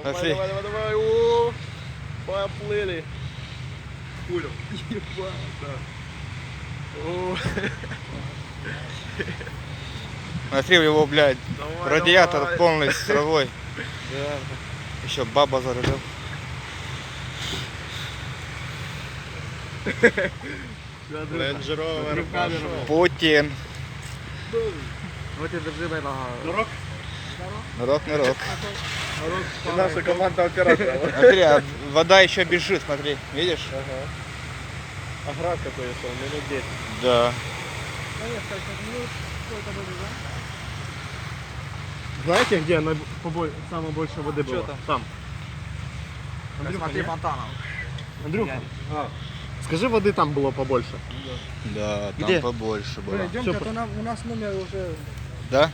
Смотри. Давай. О, поплыли. Понял. Ебать, да. О. Смотри, у него, блядь, Давай, радиатор давай. полный с травой. Да. Еще баба за рулем. Range Rover пошел. Путин. Вот и держи на Дурак. Рок не рок. И наша команда оператора. Смотри, а вода еще бежит, смотри. Видишь? Ага. А град какой шел, минут 10. Да. Знаете, где самое больше воды было? там? Там. Андрюха, смотри, фонтаном. Андрюха, скажи, воды там было побольше. Да, там Где? побольше было. Идем, у нас номер уже... Да?